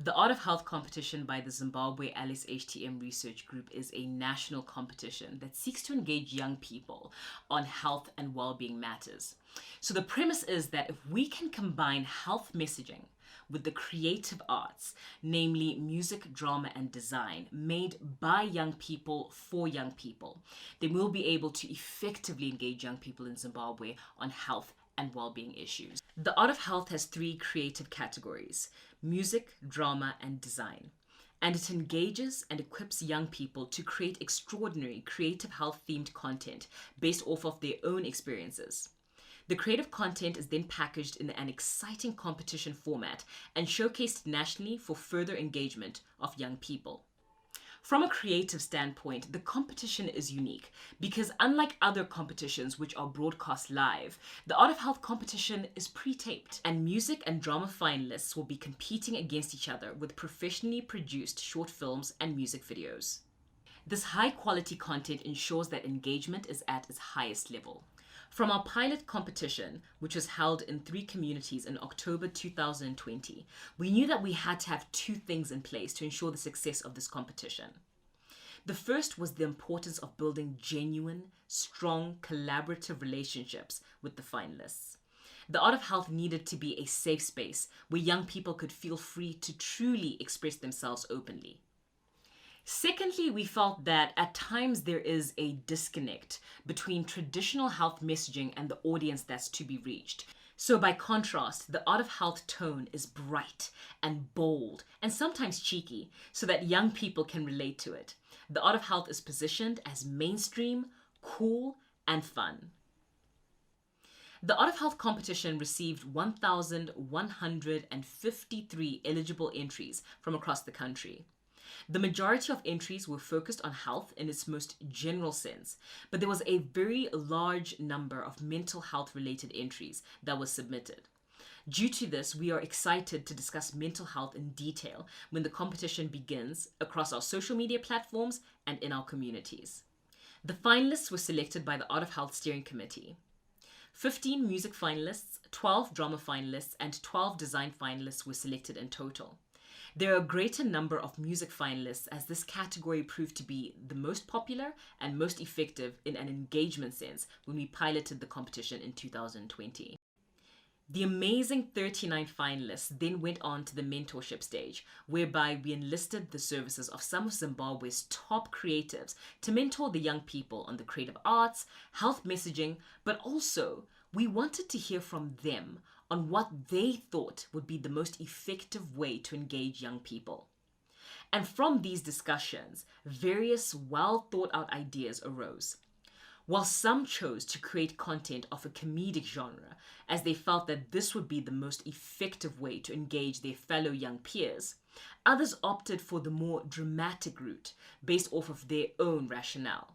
The Art of Health competition by the Zimbabwe LSHTM Research Group is a national competition that seeks to engage young people on health and well-being matters. So the premise is that if we can combine health messaging with the creative arts, namely music, drama, and design, made by young people for young people, then we'll be able to effectively engage young people in Zimbabwe on health and well-being issues. The Art of Health has three creative categories: music, drama, and design. And it engages and equips young people to create extraordinary creative health-themed content based off of their own experiences. The creative content is then packaged in an exciting competition format and showcased nationally for further engagement of young people. From a creative standpoint, the competition is unique because unlike other competitions which are broadcast live, the Art of Health competition is pre-taped, and music and drama finalists will be competing against each other with professionally produced short films and music videos. This high-quality content ensures that engagement is at its highest level. From our pilot competition, which was held in 3 communities in October 2020, we knew that we had to have 2 things in place to ensure the success of this competition. The first was the importance of building genuine, strong, collaborative relationships with the finalists. The Art of Health needed to be a safe space where young people could feel free to truly express themselves openly. Secondly, we felt that at times there is a disconnect between traditional health messaging and the audience that's to be reached. So by contrast, the Art of Health tone is bright and bold and sometimes cheeky so that young people can relate to it. The Art of Health is positioned as mainstream, cool, and fun. The Art of Health competition received 1,153 eligible entries from across the country. The majority of entries were focused on health in its most general sense, but there was a very large number of mental health related entries that were submitted. Due to this, we are excited to discuss mental health in detail when the competition begins across our social media platforms and in our communities. The finalists were selected by the Art of Health Steering Committee. 15 music finalists, 12 drama finalists, and 12 design finalists were selected in total. There are a greater number of music finalists as this category proved to be the most popular and most effective in an engagement sense when we piloted the competition in 2020. The amazing 39 finalists then went on to the mentorship stage, whereby we enlisted the services of some of Zimbabwe's top creatives to mentor the young people on the creative arts, health messaging, but also we wanted to hear from them on what they thought would be the most effective way to engage young people. And from these discussions, various well-thought-out ideas arose. While some chose to create content of a comedic genre, as they felt that this would be the most effective way to engage their fellow young peers, others opted for the more dramatic route based off of their own rationale.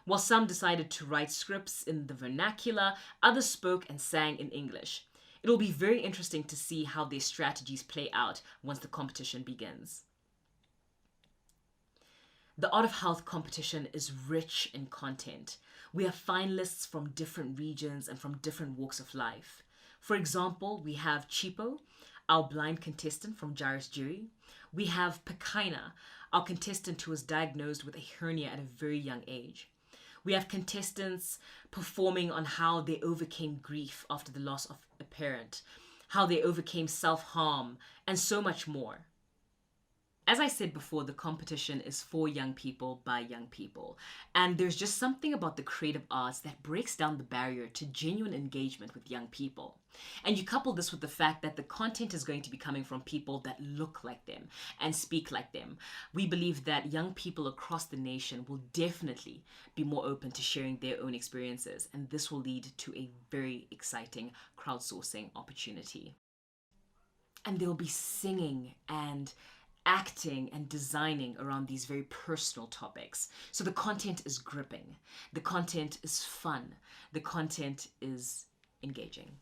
While some decided to write scripts in the vernacular, others spoke and sang in English. It will be very interesting to see how their strategies play out once the competition begins. The Art of Health competition is rich in content. We have finalists from different regions and from different walks of life. For example, we have Chipo, our blind contestant from Jairus-Jiri. We have Pekaina, our contestant who was diagnosed with a hernia at a very young age. We have contestants performing on how they overcame grief after the loss of a parent, how they overcame self-harm, and so much more. As I said before, the competition is for young people by young people. And there's just something about the creative arts that breaks down the barrier to genuine engagement with young people. And you couple this with the fact that the content is going to be coming from people that look like them and speak like them. We believe that young people across the nation will definitely be more open to sharing their own experiences. And this will lead to a very exciting crowdsourcing opportunity. And they'll be singing and acting and designing around these very personal topics. So the content is gripping. The content is fun. The content is engaging.